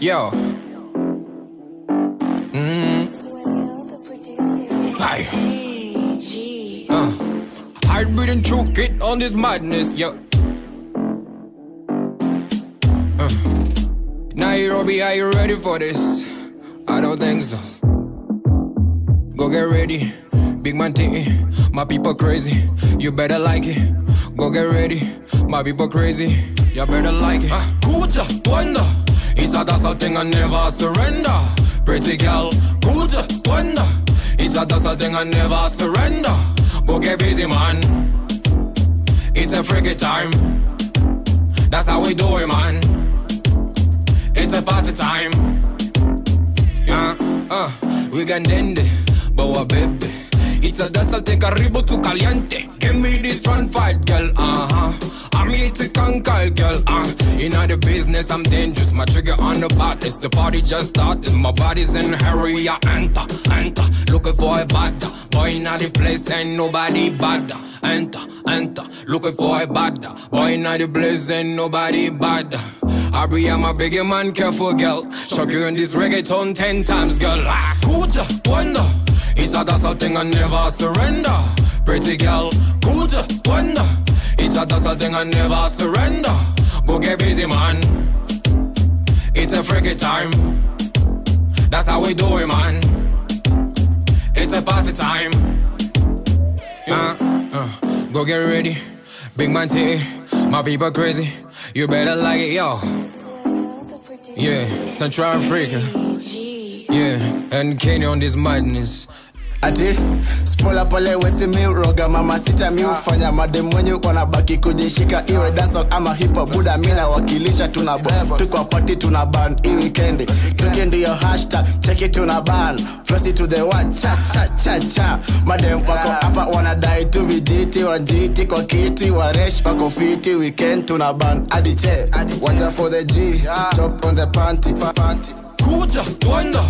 Yo. Hi. Hard breathing true kid on this madness, yo. Nairobi, are you ready for this? I don't think so. Go get ready, big man thing. My people crazy, you better like it. Go get ready, my people crazy, you better like it. Kuta, wonder, it's a dazzle thing I never surrender. Pretty girl, Kuta, wonder, it's a dazzle thing I never surrender. Go get busy, man. It's a freaky time. That's how we do it, man. It's a party time. We can end it, but what baby? It's a dazzle thing, karibu tu caliente. Give me this front fight, girl, I'm here to conquer, girl, In the business, I'm dangerous. My trigger on the bot. It's the party just started. My body's in a hurry. I enter. Looking for a bad boy in the place. Ain't nobody bad. Enter. Looking for a bad boy in the place. Ain't nobody bad. Aubrey, I'm a bigger man. Careful, girl. Shock you in this reggaeton 10 times, girl. Kuta, wonder. It's a dazzle thing I never surrender. Pretty girl, Kuta, wonder. It's a dazzle thing I never surrender. Go get busy, man. It's a freaky time. That's how we do it, man. It's a party time. Go get ready, big man tea. My people crazy, you better like it, yo. Yeah, Central Africa. Yeah, and Kenya on this madness. Ati, spola pole wesi mi roga mama sita mi ufanya mademwenye wanabaki kujishika iwe dancehall ama hip hop buda mina wakilisha tunabomba tuko party tunaban hii weekend tukendi yo hashtag check it tunaban press it to the one cha madem wako hapa wanadai tu vijiti wanjiti kwa kiti waresh wako fiti weekend tunaban adiche wanja for the G chop on the panty Kuta, wonder,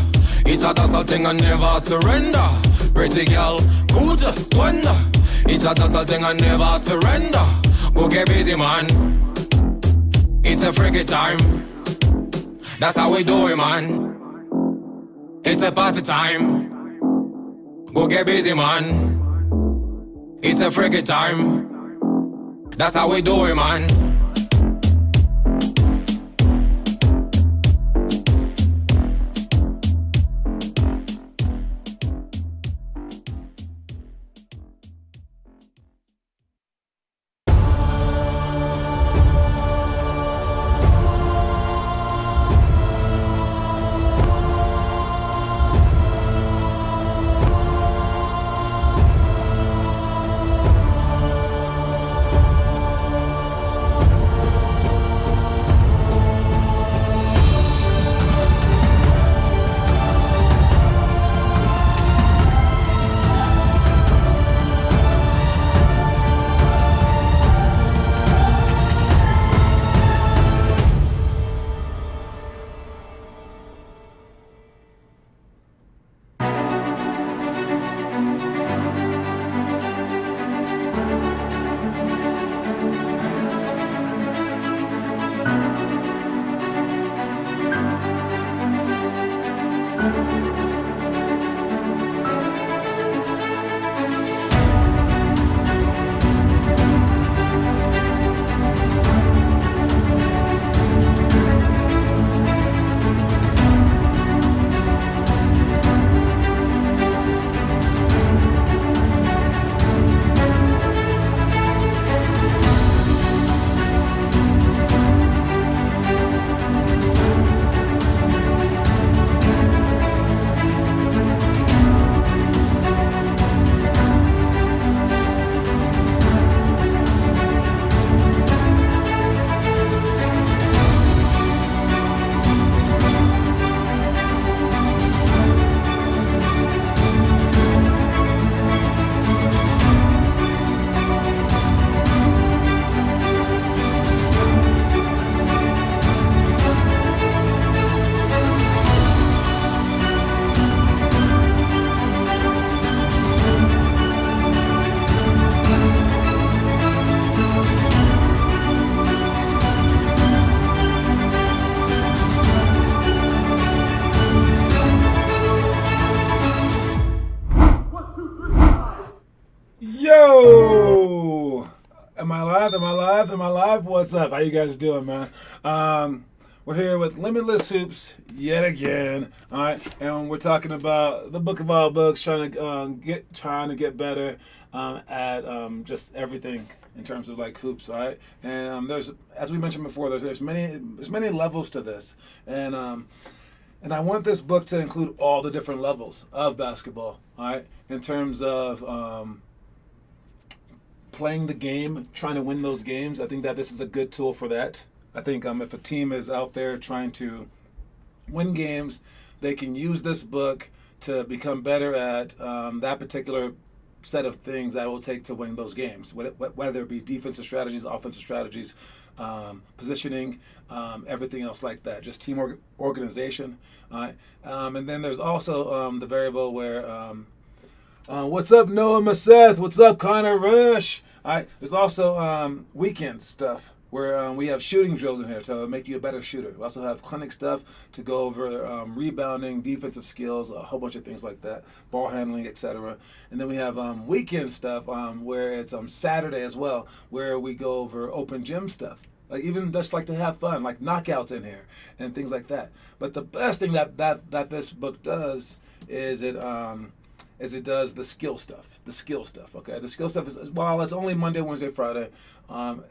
it's a dazzle thing I never surrender. Pretty girl, Kuta, wonder, it's a dazzle thing I never surrender. Go get busy, man. It's a freaky time. That's how we do it, man. It's a party time. Go get busy, man. It's a freaky time. That's how we do it, man. am I live? What's up? How you guys doing, man? We're here with Limitless Hoops yet again. All right, and we're talking about the book of all books, trying to get better at just everything in terms of like hoops. All right, and there's, as we mentioned before, there's many levels to this, and I want this book to include all the different levels of basketball. All right, in terms of playing the game, trying to win those games. I think that this is a good tool for that. I think if a team is out there trying to win games, they can use this book to become better at that particular set of things that it will take to win those games, whether it be defensive strategies, offensive strategies, positioning, everything else like that, just team organization. All right? And then there's also the variable where, what's up, Noah Maseth? What's up, Connor Rush? All right, there's also weekend stuff where we have shooting drills in here to make you a better shooter. We also have clinic stuff to go over rebounding, defensive skills, a whole bunch of things like that, ball handling, etc. And then we have weekend stuff where it's Saturday as well, where we go over open gym stuff. Like even just like to have fun, like knockouts in here and things like that. But the best thing that this book does is it does the skill stuff. Okay, the skill stuff is, while it's only Monday, Wednesday, Friday,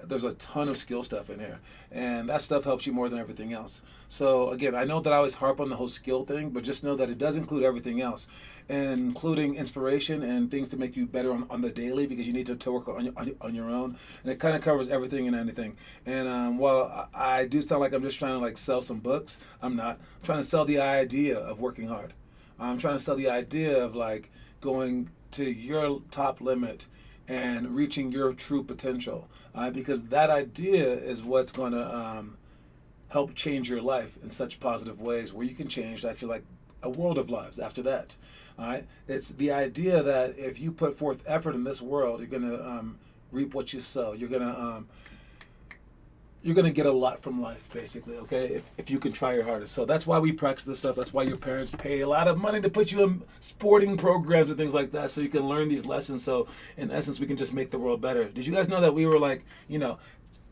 there's a ton of skill stuff in here, and that stuff helps you more than everything else. So again, I know that I always harp on the whole skill thing, but just know that it does include everything else, including inspiration and things to make you better on the daily, because you need to work on your own, and it kind of covers everything and anything. And while I do sound like I'm just trying to like sell some books, I'm not. I'm trying to sell the idea of working hard. I'm trying to sell the idea of like going to your top limit and reaching your true potential, because that idea is what's going to help change your life in such positive ways where you can change actually like a world of lives after that. All right, it's the idea that if you put forth effort in this world, you're going to reap what you sow. You're going to get a lot from life, basically, okay, if you can try your hardest. So that's why we practice this stuff. That's why your parents pay a lot of money to put you in sporting programs and things like that, so you can learn these lessons. So in essence, we can just make the world better. Did you guys know that we were like,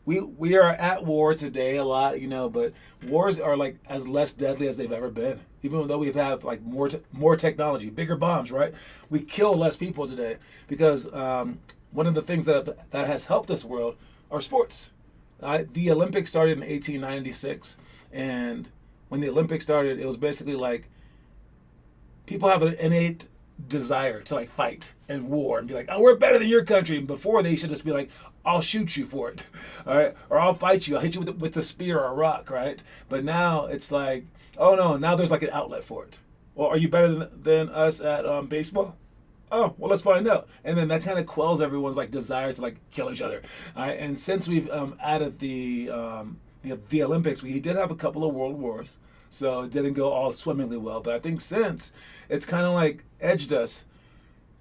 we are at war today a lot, but wars are like as less deadly as they've ever been. Even though we have like more technology, bigger bombs, right? We kill less people today because one of the things that has helped this world are sports. The Olympics started in 1896, and when the Olympics started, it was basically like people have an innate desire to like fight and war and be like, oh, we're better than your country. And before, they should just be like, I'll shoot you for it, all right, or I'll fight you, I'll hit you with a spear or a rock, right? But now it's like, oh no, now there's like an outlet for it. Well, are you better than us at baseball? Oh, well, let's find out. And then that kind of quells everyone's like desire to like kill each other. All right? And since we've added the Olympics, we did have a couple of world wars, so it didn't go all swimmingly well. But I think since it's kind of like edged us,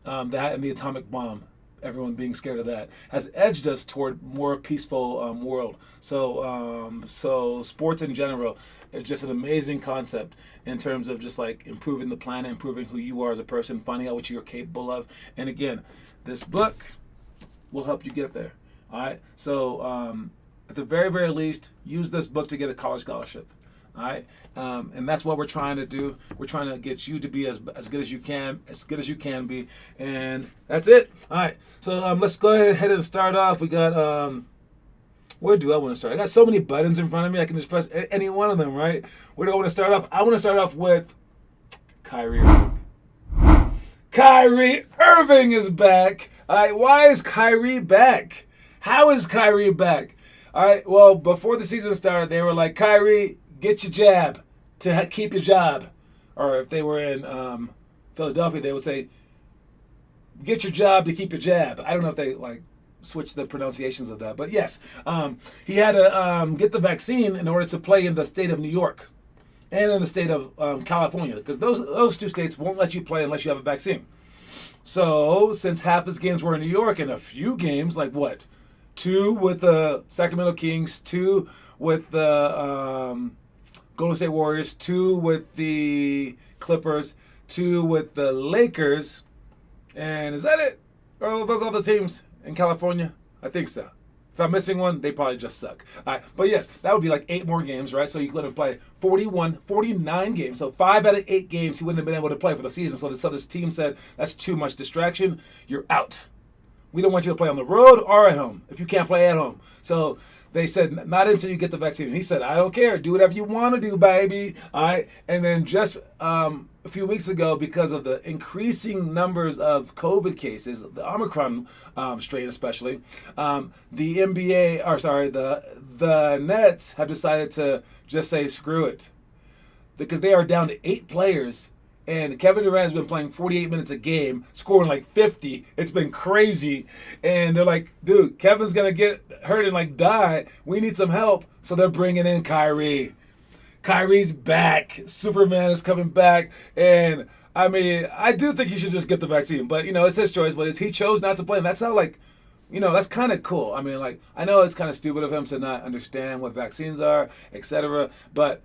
that and the atomic bomb, everyone being scared of that, has edged us toward more peaceful world. So sports in general is just an amazing concept in terms of just like improving the planet, improving who you are as a person, finding out what you're capable of. And again, this book will help you get there. All right. So at the very, very least, use this book to get a college scholarship. All right, and that's what we're trying to do. We're trying to get you to be as good as you can be, and that's it. All right, so let's go ahead and start off. We got where do I want to start? I got so many buttons in front of me. I can just press any one of them, right? Where do I want to start off? I want to start off with Kyrie Irving. Kyrie Irving is back. All right, why is Kyrie back? How is Kyrie back? All right, well, before the season started, they were like, Kyrie, get your jab to keep your job. Or if they were in Philadelphia, they would say, get your job to keep your jab. I don't know if they like switched the pronunciations of that. But yes, he had to get the vaccine in order to play in the state of New York and in the state of California, because those two states won't let you play unless you have a vaccine. So since half his games were in New York and a few games, like what? 2 with the Sacramento Kings, 2 with the Golden State Warriors, 2 with the Clippers, 2 with the Lakers, and is that it? Or are those all the teams in California? I think so. If I'm missing one, they probably just suck. All right. But yes, that would be like 8 more games, right? So you couldn't play 49 games. So 5 out of 8 games he wouldn't have been able to play for the season. So this team said, that's too much distraction. You're out. We don't want you to play on the road or at home if you can't play at home. So they said, not until you get the vaccine. And he said, I don't care. Do whatever you want to do, baby. All right. And then just a few weeks ago, because of the increasing numbers of COVID cases, the Omicron strain especially, the NBA, or sorry, the Nets have decided to just say, screw it. Because they are down to 8 players. And Kevin Durant has been playing 48 minutes a game, scoring like 50. It's been crazy. And they're like, dude, Kevin's going to get hurt and like die. We need some help. So they're bringing in Kyrie. Kyrie's back. Superman is coming back. And I mean, I do think he should just get the vaccine. But, you know, it's his choice. But he chose not to play. And that's how, like, you know, that's kind of cool. I mean, like, I know it's kind of stupid of him to not understand what vaccines are, etc. But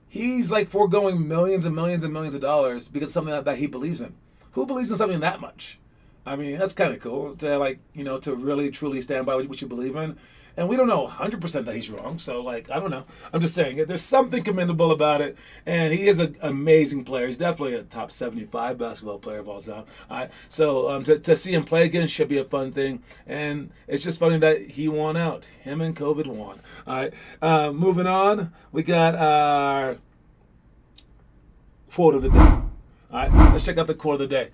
he's like foregoing millions and millions and millions of dollars because of something that he believes in. Who believes in something that much? I mean, that's kind of cool to, like, you know, to really truly stand by what you believe in. And we don't know 100% that he's wrong. So, like, I don't know. I'm just saying there's something commendable about it. And he is an amazing player. He's definitely a top 75 basketball player of all time. All right. So to see him play again should be a fun thing. And it's just funny that he won out. Him and COVID won. All right. Moving on, we got our quote of the day. All right. Let's check out the quote of the day.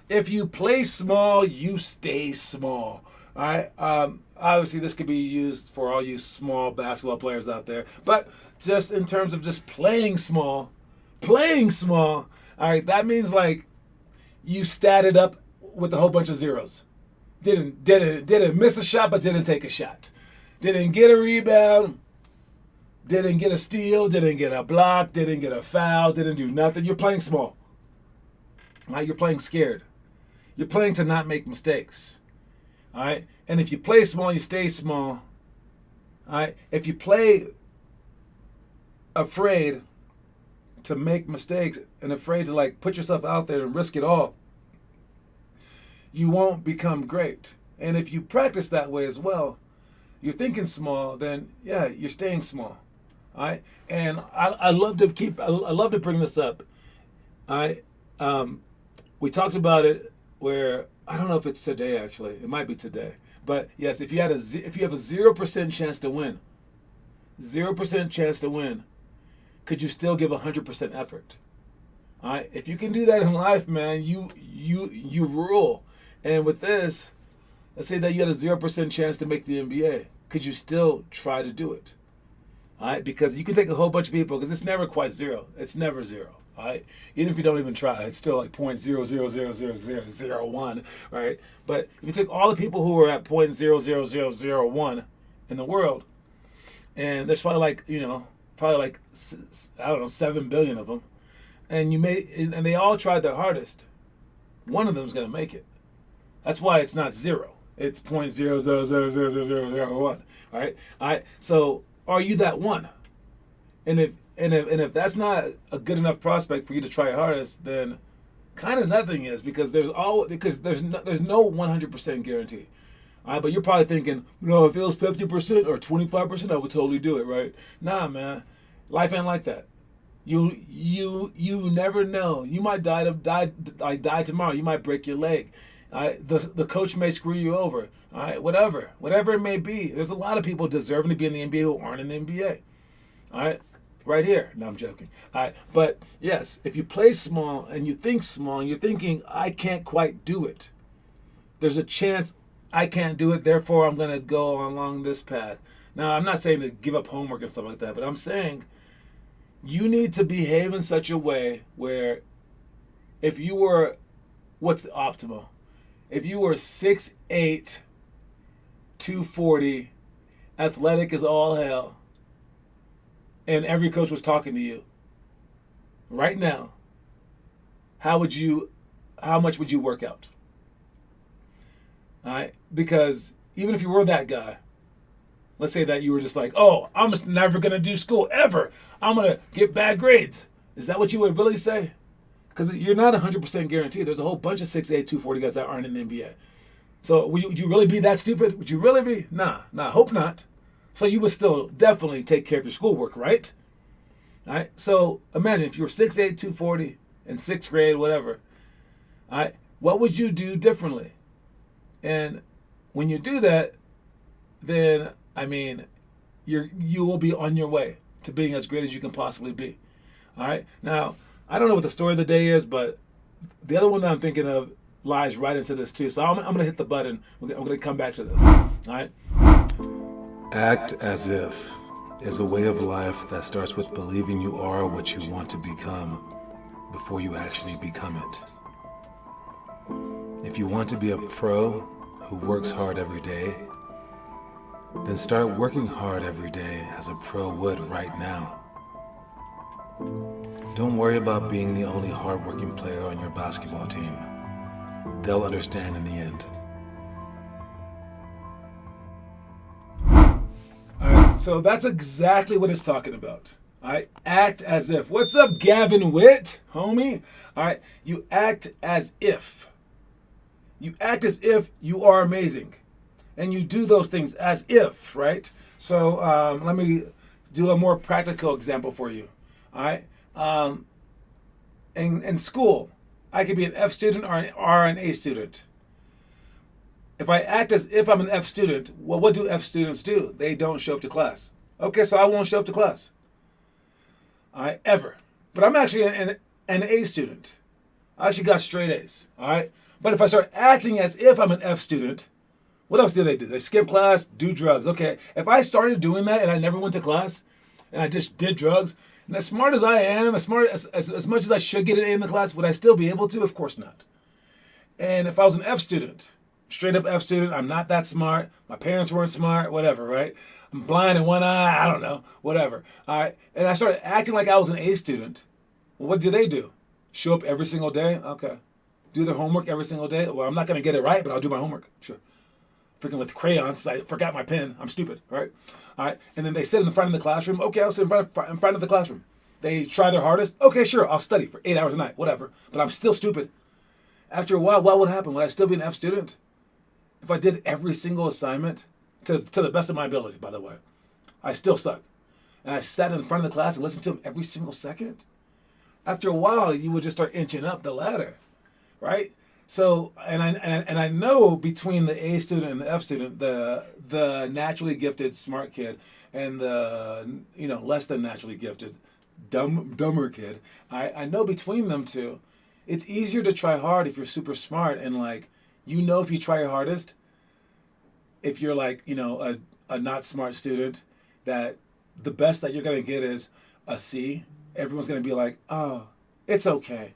If you play small, you stay small. All right. Obviously, this could be used for all you small basketball players out there. But just in terms of just playing small, all right, that means like you statted up with a whole bunch of zeros. Didn't miss a shot, but didn't take a shot. Didn't get a rebound. Didn't get a steal. Didn't get a block. Didn't get a foul. Didn't do nothing. You're playing small. All right, you're playing scared. You're playing to not make mistakes. All right. And if you play small, you stay small. All right. If you play afraid to make mistakes and afraid to like put yourself out there and risk it all, you won't become great. And if you practice that way as well, you're thinking small, then yeah, you're staying small. All right. And I love to bring this up. All right. We talked about it where I don't know if it's today actually. It might be today. But yes, if you have a 0% chance to win, 0% chance to win, could you still give 100% effort? All right. If you can do that in life, man, you rule. And with this, let's say that you had a 0% chance to make the NBA. Could you still try to do it? All right. Because you can take a whole bunch of people because it's never quite zero. It's never zero. All right. Even if you don't even try, it's still like 0.0000001, right? But if you take all the people who are at 0.00001 in the world, and there's probably like, you know, I don't know, 7 billion of them, and they all tried their hardest, one of them's gonna make it. That's why it's not zero. It's 0.0000001. All right. All right. So are you that one? And if that's not a good enough prospect for you to try your hardest, then kind of nothing is because there's no 100% guarantee. All right, but you're probably thinking, no, if it was 50% or 25%, I would totally do it, right? Nah, man, life ain't like that. You never know. You might die tomorrow. You might break your leg. All right? The coach may screw you over. All right, whatever it may be. There's a lot of people deserving to be in the NBA who aren't in the NBA. All right. Right here. No, I'm joking. All right. But yes, if you play small and you think small and you're thinking, I can't quite do it, there's a chance I can't do it, therefore I'm going to go along this path. Now, I'm not saying to give up homework and stuff like that, but I'm saying you need to behave in such a way where if you were, what's the optimal? If you were 6'8", 240, athletic as all hell, and every coach was talking to you right now, how much would you work out? All right? Because even if you were that guy, let's say that you were just like, oh, I'm just never going to do school ever. I'm going to get bad grades. Is that what you would really say? Because you're not 100% guaranteed. There's a whole bunch of 6'8", 240 guys that aren't in the NBA. So would you really be that stupid? Would you really be? Nah, hope not. So you would still definitely take care of your schoolwork, right? All right. So imagine if you were 6'8", 240 in sixth grade, whatever. All right. What would you do differently? And when you do that, then I mean, you will be on your way to being as great as you can possibly be. All right. Now I don't know what the story of the day is, but the other one that I'm thinking of lies right into this too. So I'm going to hit the button. I'm going to come back to this. All right. Act as if is a way of life that starts with believing you are what you want to become before you actually become it. If you want to be a pro who works hard every day, then start working hard every day as a pro would right now. Don't worry about being the only hardworking player on your basketball team. They'll understand in the end. All right, so that's exactly what it's talking about. All right, act as if. What's up, Gavin Witt, homie? All right, you act as if. You act as if you are amazing. And you do those things as if, right? So let me do a more practical example for you. All right. In school, I could be an F student or an A student. If I act as if I'm an F student, well, what do F students do? They don't show up to class. Okay, so I won't show up to class. All right, ever. But I'm actually an A student. I actually got straight A's. All right. But if I start acting as if I'm an F student, what else do? They skip class, do drugs. Okay, if I started doing that and I never went to class and I just did drugs, and as smart as I am, as much as I should get an A in the class, would I still be able to? Of course not. And if I was an F student, straight up F student, I'm not that smart, my parents weren't smart, whatever, right? I'm blind in one eye, I don't know, whatever. All right, and I started acting like I was an A student. Well, what do? Show up every single day? Okay. Do their homework every single day? Well, I'm not going to get it right, but I'll do my homework. Sure. Freaking with crayons, I forgot my pen. I'm stupid, right? All right. And then they sit in the front of the classroom. Okay, I'll sit in front of the classroom. They try their hardest. Okay, sure, I'll study for 8 hours a night, whatever. But I'm still stupid. After a while, what would happen? Would I still be an F student? If I did every single assignment, to the best of my ability, by the way, I still suck. And I sat in front of the class and listened to them every single second. After a while, you would just start inching up the ladder. Right? So, and I know between the A student and the F student, the naturally gifted smart kid and the less than naturally gifted dumber kid, I know between them two, it's easier to try hard if you're super smart and if you try your hardest, if you're a not smart student, that the best that you're gonna get is a C. Everyone's gonna be like, oh, it's okay.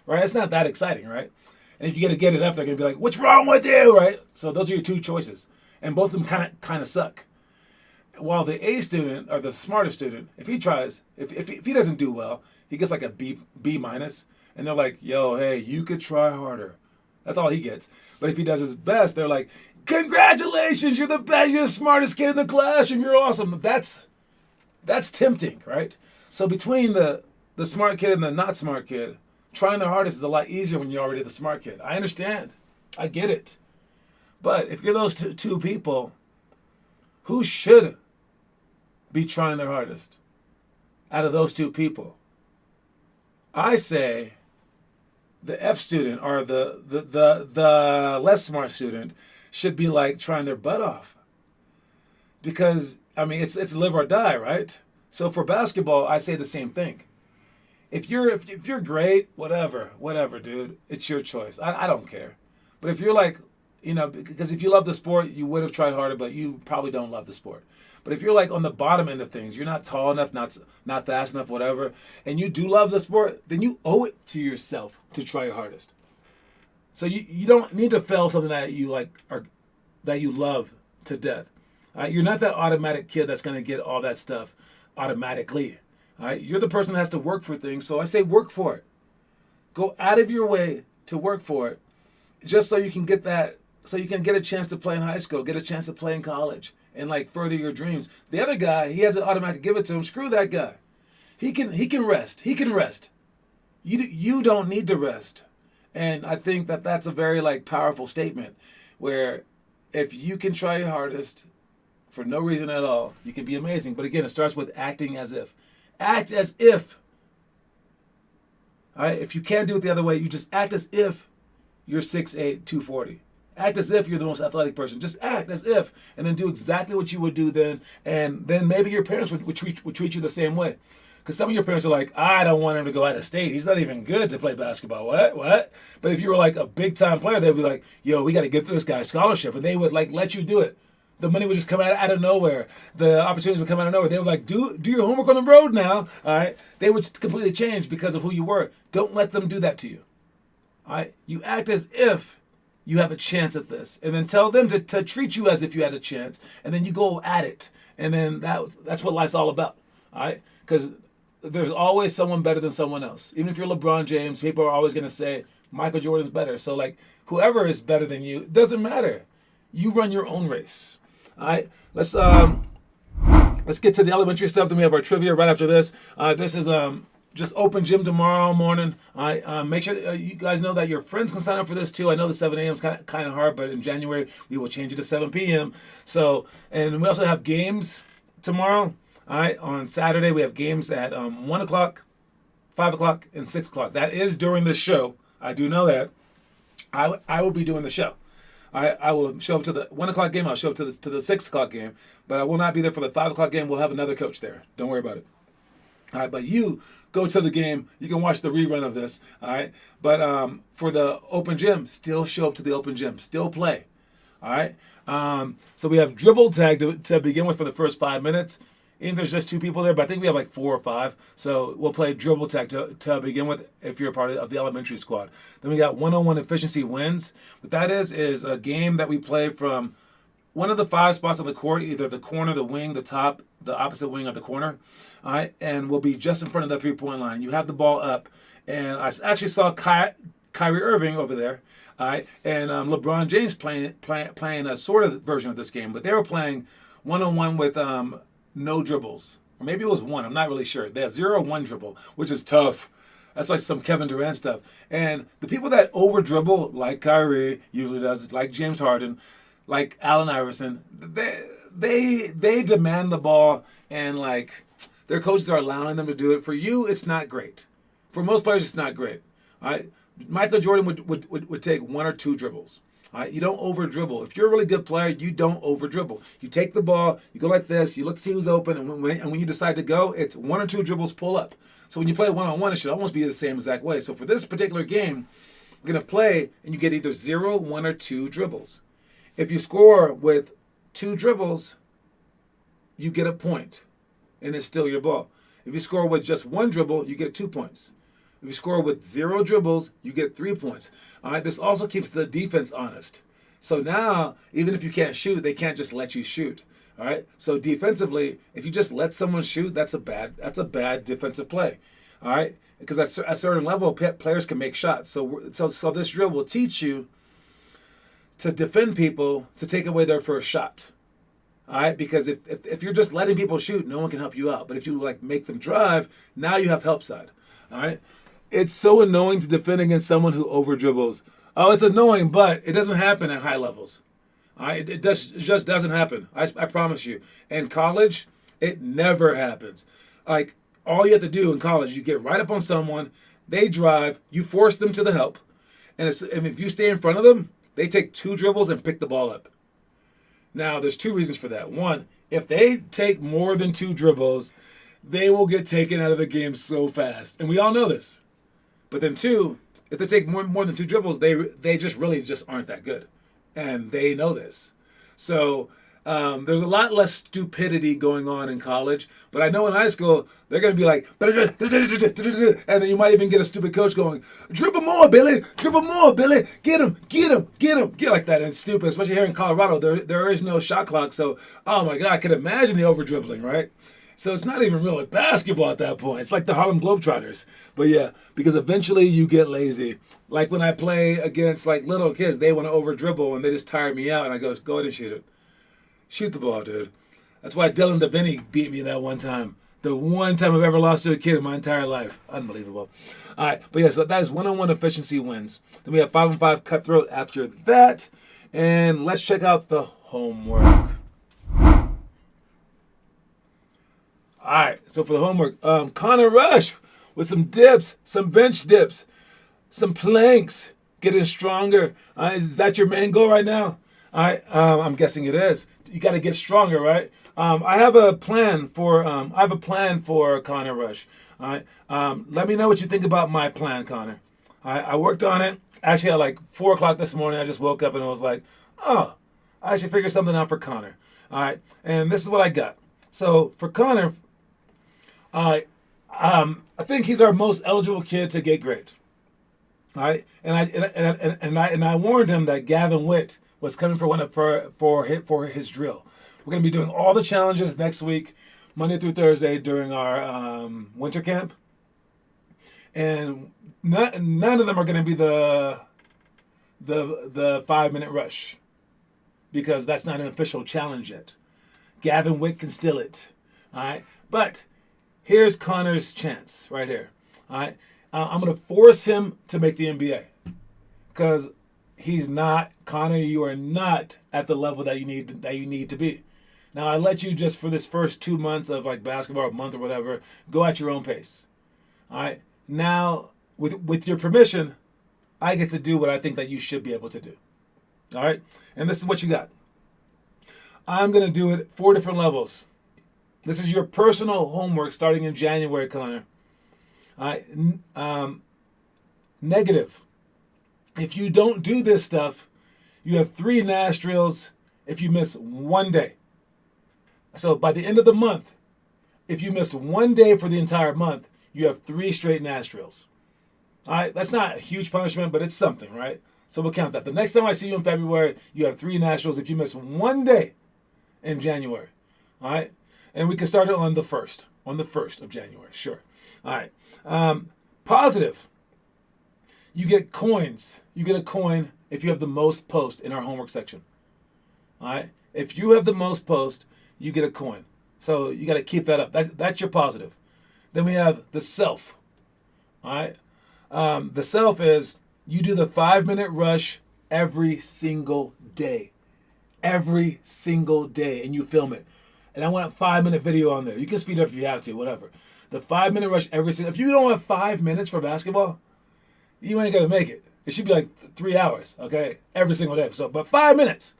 Right? It's not that exciting, right? And if you get it up, they're gonna be like, "What's wrong with you?" Right? So those are your two choices, and both of them kind of suck. While the A student or the smarter student, if he tries, if he doesn't do well, he gets like a B minus, and they're like, "Yo, hey, you could try harder." That's all he gets. But if he does his best, they're like, "Congratulations, you're the best, you're the smartest kid in the classroom, you're awesome." That's tempting, right? So between the smart kid and the not smart kid, trying their hardest is a lot easier when you're already the smart kid. I understand. I get it. But if you're those two people, who should be trying their hardest out of those two people? I say the F student or the less smart student should be trying their butt off. Because, it's live or die, right? So for basketball, I say the same thing. If you're great, whatever, dude, it's your choice. I don't care. But if you're because if you love the sport, you would have tried harder, but you probably don't love the sport. But if you're on the bottom end of things, you're not tall enough, not fast enough, whatever, and you do love the sport, then you owe it to yourself to try your hardest. So you don't need to fail something that you or that you love to death. You're not that automatic kid that's going to get all that stuff automatically. All right, you're the person that has to work for things, so I say work for it. Go out of your way to work for it, just so you can get a chance to play in high school, get a chance to play in college, and further your dreams. The other guy, he has an automatic give it to him. Screw that guy. He can rest. You don't need to rest. And I think that that's a very like powerful statement where if you can try your hardest for no reason at all, you can be amazing. But again, it starts with acting as if. Act as if. All right? If you can't do it the other way, you just act as if you're 6'8", 240. Act as if you're the most athletic person. Just act as if, and then do exactly what you would do then, and then maybe your parents would treat you the same way. Because some of your parents are like, I don't want him to go out of state. He's not even good to play basketball. What? But if you were like a big-time player, they'd be like, yo, we got to get this guy a scholarship. And they would like let you do it. The money would just come out of nowhere. The opportunities would come out of nowhere. They would like, do your homework on the road now. All right? They would completely change because of who you were. Don't let them do that to you. All right? You act as if you have a chance at this. And then tell them to treat you as if you had a chance. And then you go at it. And then that's what life's all about. All right? Because there's always someone better than someone else. Even if you're LeBron James, people are always going to say, Michael Jordan's better. So, like, whoever is better than you, it doesn't matter. You run your own race. All right? Let's get to the elementary stuff. Then we have our trivia right after this. This is just open gym tomorrow morning. All right? Make sure you guys know that your friends can sign up for this, too. I know the 7 a.m. is kind of hard, but in January, we will change it to 7 p.m. So, and we also have games tomorrow. All right, on Saturday, we have games at 1 o'clock, 5 o'clock, and 6 o'clock. That is during the show. I do know that. I will be doing the show. I will show up to the 1 o'clock game. I'll show up to the 6 o'clock game. But I will not be there for the 5 o'clock game. We'll have another coach there. Don't worry about it. All right, but you go to the game. You can watch the rerun of this. All right, but for the open gym, still show up to the open gym. Still play. All right. So we have dribble tag to begin with for the first 5 minutes. Even if there's just 2 people there, but I think we have like 4 or 5. So we'll play dribble tag to begin with if you're a part of the elementary squad. Then we got one-on-one efficiency wins. What that is a game that we play from one of the 5 spots on the court, either the corner, the wing, the top, the opposite wing, or the corner. All right, and we'll be just in front of the 3-point line. You have the ball up, and I actually saw Kyrie Irving over there. All right, and LeBron James playing a sort of version of this game, but they were playing one-on-one with no dribbles. Or maybe it was 1. I'm not really sure. They had 0-1 dribble, which is tough. That's like some Kevin Durant stuff. And the people that over dribble, like Kyrie usually does, like James Harden, like Allen Iverson, they demand the ball, and like their coaches are allowing them to do it. For you, it's not great. For most players, it's not great. All right? Michael Jordan would take 1 or 2 dribbles. All right, you don't over dribble. If you're a really good player, you don't over dribble. You take the ball, you go like this, you look to see who's open, and when you decide to go, it's 1 or 2 dribbles pull up. So when you play one-on-one, it should almost be the same exact way. So for this particular game, we're going to play, and you get either 0, 1, or 2 dribbles. If you score with 2 dribbles, you get a point, and it's still your ball. If you score with just 1 dribble, you get 2 points. If you score with 0 dribbles, you get 3 points. All right, this also keeps the defense honest. So now, even if you can't shoot, they can't just let you shoot. All right. So defensively, if you just let someone shoot, that's a bad defensive play. All right, because at a certain level, players can make shots. So this drill will teach you to defend people to take away their first shot. All right, because if you're just letting people shoot, no one can help you out. But if you like make them drive, now you have help side. All right. It's so annoying to defend against someone who over dribbles. Oh, it's annoying, but it doesn't happen at high levels. All right, it just doesn't happen. I promise you. In college, it never happens. Like, all you have to do in college, you get right up on someone, they drive, you force them to the help, and if you stay in front of them, they take 2 dribbles and pick the ball up. Now, there's 2 reasons for that. 1, if they take more than 2 dribbles, they will get taken out of the game so fast. And we all know this. But then 2, if they take more than 2 dribbles, they just really aren't that good. And they know this. So there's a lot less stupidity going on in college. But I know in high school, they're going to be like, and then you might even get a stupid coach going, dribble more, Billy, get him, get like that. And it's stupid, especially here in Colorado. There is no shot clock. So, oh my God, I can imagine the over dribbling, right? So it's not even really basketball at that point. It's like the Harlem Globetrotters. But yeah, because eventually you get lazy. Like when I play against like little kids, they want to over dribble and they just tire me out. And I go ahead and shoot it. Shoot the ball, dude. That's why Dylan DeVinny beat me that one time. The one time I've ever lost to a kid in my entire life. Unbelievable. All right, but yes, that is one-on-one efficiency wins. Then we have 5-on-5 cutthroat after that. And let's check out the homework. All right, so for the homework, Connor Rush with some dips, some bench dips, some planks, getting stronger. Is that your main goal right now? All right, I'm guessing it is. You got to get stronger, right? I have a plan for Connor Rush. All right, let me know what you think about my plan, Connor. All right, I worked on it. Actually, at like 4 o'clock this morning, I just woke up and I was like, oh, I should figure something out for Connor. All right, and this is what I got. So for Connor, I think he's our most eligible kid to get grade. All right, and I warned him that Gavin Witt was coming for his drill. We're going to be doing all the challenges next week, Monday through Thursday during our winter camp, and none of them are going to be the 5-minute rush because that's not an official challenge yet. Gavin Witt can steal it. All right, but here's Connor's chance right here. All right, I'm going to force him to make the NBA because he's not. Connor, you are not at the level that you need to be. Now I let you just for this first 2 months of like basketball, a month or whatever, go at your own pace. All right. Now with your permission, I get to do what I think that you should be able to do. All right. And this is what you got. I'm gonna do it 4 different levels. This is your personal homework starting in January, Connor. All right. Negative. If you don't do this stuff, you have 3 NASH drills if you miss 1 day. So by the end of the month, if you missed 1 day for the entire month, you have 3 straight NASH drills. All right, that's not a huge punishment, but it's something, right? So we'll count that. The next time I see you in February, you have 3 NASH drills if you miss 1 day in January. All right, and we can start it on the 1st of January, sure. All right, positive. You get coins. You get a coin if you have the most posts in our homework section. All right, if you have the most posts, you get a coin. So you got to keep that up. That's your positive. Then we have the self. All right. The self is you do the 5-minute rush every single day. Every single day. And you film it. And I want a 5-minute video on there. You can speed up if you have to, whatever. The 5-minute rush every single. If you don't have 5 minutes for basketball, you ain't going to make it. It should be like 3 hours, okay? Every single day. So, but 5 minutes.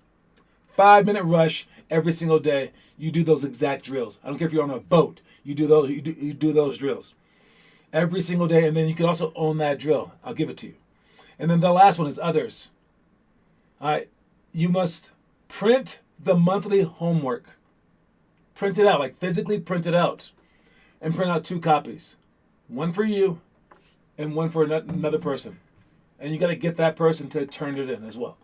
5-minute rush every single day. You do those exact drills. I don't care if you're on a boat. You do those. You do those drills every single day, and then you can also own that drill. I'll give it to you. And then the last one is others. All right, you must print the monthly homework. Print it out, like physically print it out, and print out 2 copies, one for you, and one for another person. And you got to get that person to turn it in as well.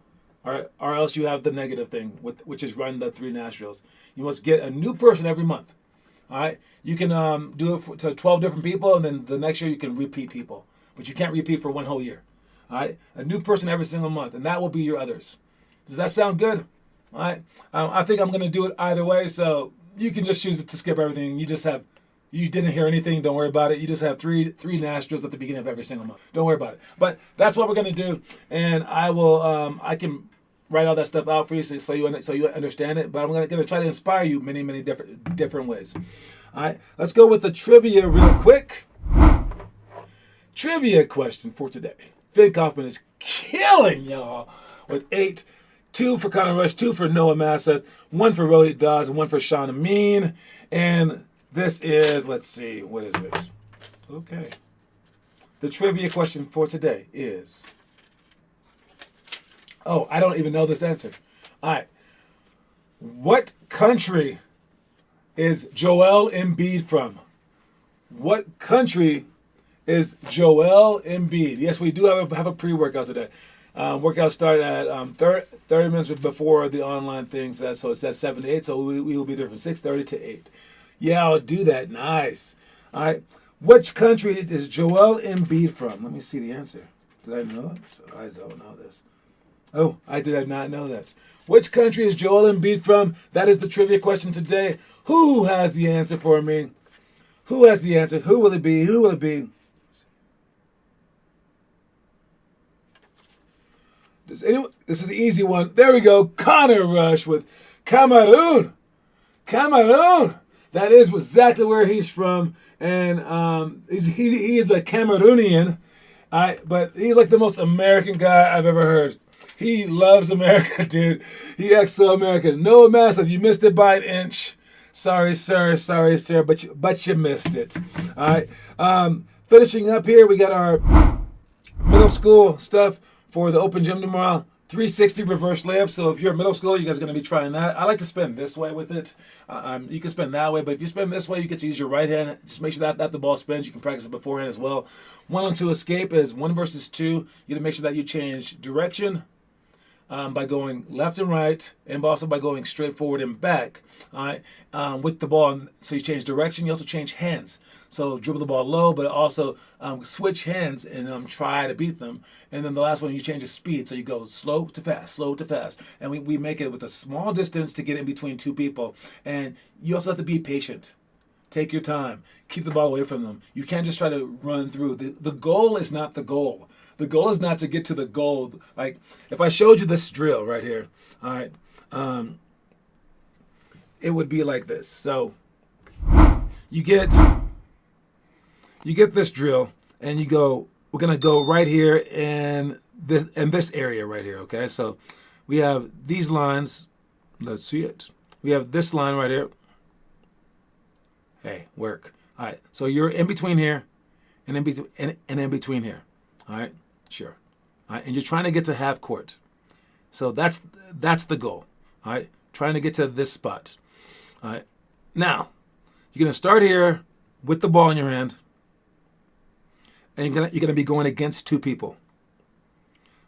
All right, or else you have the negative thing, which is run the 3 NASH drills. You must get a new person every month. All right, you can do it to 12 different people, and then the next year you can repeat people, but you can't repeat for 1 whole year. All right, a new person every single month, and that will be your others. Does that sound good? All right, I think I'm gonna do it either way, so you can just choose to skip everything. You didn't hear anything, don't worry about it. You just have three NASH drills at the beginning of every single month. Don't worry about it. But that's what we're gonna do, and I can write all that stuff out for you so you understand it. But I'm gonna try to inspire you many different ways. All right, let's go with the trivia real quick. Trivia question for today. Finn Kaufman is killing y'all with 8. 2 for Connor Rush, 2 for Noah Massa, 1 for Rohit Dawes, and 1 for Sean Amin. And this is, let's see, what is it? Okay. The trivia question for today is, oh, I don't even know this answer. All right. What country is Joel Embiid from? What country is Joel Embiid? Yes, we do have a pre-workout today. Workout started at 30 minutes before the online thing says, so it says 7 to 8, so we will be there from 6:30 to 8. Yeah, I'll do that. Nice. All right. Which country is Joel Embiid from? Let me see the answer. Did I know it? I don't know this. Oh, I did not know that. Which country is Joel Embiid from? That is the trivia question today. Who has the answer for me? Who has the answer? Who will it be? Who will it be? Does anyone? This is the easy one. There we go. Connor Rush with Cameroon. Cameroon. That is exactly where he's from, and he is a Cameroonian. But he's like the most American guy I've ever heard. He loves America, dude. He acts so American. Noah Massive, you missed it by an inch. Sorry, sir. Sorry, sir. But you missed it. All right. Finishing up here, we got our middle school stuff for the open gym tomorrow. 360 reverse layup. So if you're a middle schooler, you guys are going to be trying that. I like to spin this way with it. You can spin that way, but if you spin this way, you get to use your right hand. Just make sure that the ball spins. You can practice it beforehand as well. 1-on-2 escape is 1 versus 2. You got to make sure that you change direction by going left and right, and also by going straight forward and back. All right, with the ball. So you change direction. You also change hands. So dribble the ball low, but also switch hands and try to beat them. And then the last one, you change the speed. So you go slow to fast, slow to fast. And we make it with a small distance to get in between two people. And you also have to be patient. Take your time. Keep the ball away from them. You can't just try to run through. The goal is not the goal. The goal is not to get to the goal. Like, if I showed you this drill right here, all right, it would be like this. So you get this drill, and you go, we're going to go right here in this area right here, okay? So we have these lines. Let's see it. We have this line right here. Hey, work. All right, so you're in between here and in between here. All right, sure. All right, and you're trying to get to half court. So that's the goal. All right, trying to get to this spot. All right, now you're gonna start here with the ball in your hand, and you're gonna be going against two people.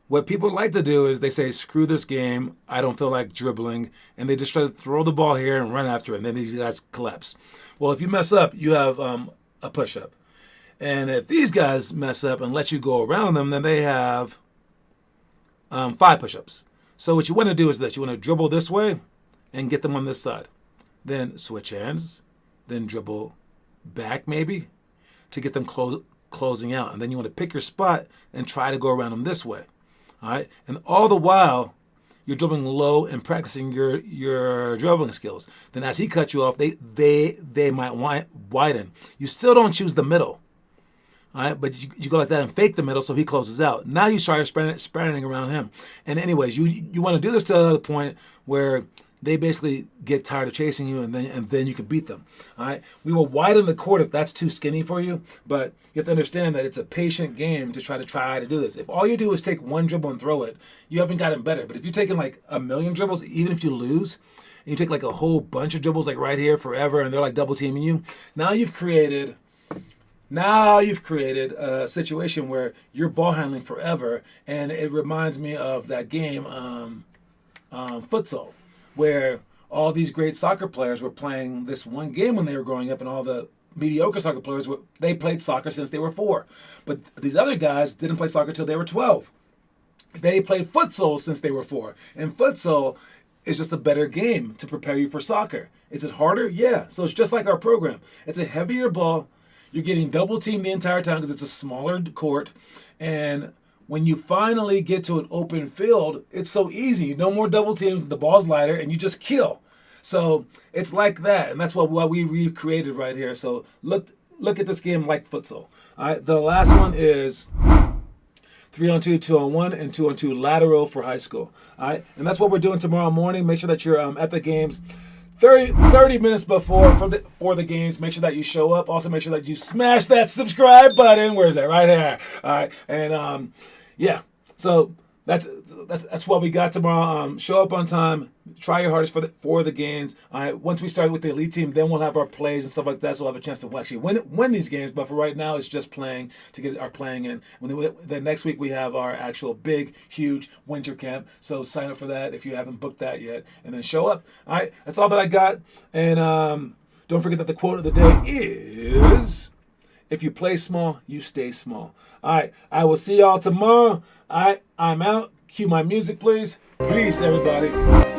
What people like to do is they say, screw this game, I don't feel like dribbling, and they just try to throw the ball here and run after it, and then these guys collapse. Well, if you mess up, you have a push-up. And if these guys mess up and let you go around them, then they have 5 push-ups. So what you want to do is this. You want to dribble this way and get them on this side. Then switch hands, then dribble back maybe to get them closing out. And then you want to pick your spot and try to go around them this way. All right, and all the while you're dribbling low and practicing your dribbling skills. Then as he cuts you off, they might widen. You still don't choose the middle. All right, but you go like that and fake the middle so he closes out. Now you start spreading around him. And anyways, you want to do this to the point where they basically get tired of chasing you, and then you can beat them. All right, we will widen the court if that's too skinny for you, but you have to understand that it's a patient game to try to do this. If all you do is take one dribble and throw it, you haven't gotten better. But if you're taking like a million dribbles, even if you lose, and you take like a whole bunch of dribbles like right here forever, and they're like double teaming you, now you've created a situation where you're ball handling forever. And it reminds me of that game, futsal, where all these great soccer players were playing this one game when they were growing up, and all the mediocre soccer players, they played soccer since they were 4. But these other guys didn't play soccer till they were 12. They played futsal since they were 4. And futsal is just a better game to prepare you for soccer. Is it harder? Yeah. So it's just like our program. It's a heavier ball. You're getting double teamed the entire time because it's a smaller court. And when you finally get to an open field, it's so easy. No more double teams, the ball's lighter, and you just kill. So it's like that, and that's what we recreated right here. So look at this game like futsal. All right, the last one is 3-on-2, 2-on-1, and 2-on-2 lateral for high school. All right, and that's what we're doing tomorrow morning. Make sure that you're at the games 30 minutes before for the games. Make sure that you show up. Also, make sure that you smash that subscribe button. Where is that? Right here. All right, and yeah. So that's what we got tomorrow. Show up on time. Try your hardest for the games. All right. Once we start with the elite team, then we'll have our plays and stuff like that. So we'll have a chance to actually win these games. But for right now, it's just playing to get our playing in. Then next week we have our actual big, huge winter camp. So sign up for that if you haven't booked that yet, and then show up. All right. That's all that I got. And don't forget that the quote of the day is, if you play small, you stay small. All right. I will see y'all tomorrow. All right. I'm out. Cue my music, please. Peace, everybody.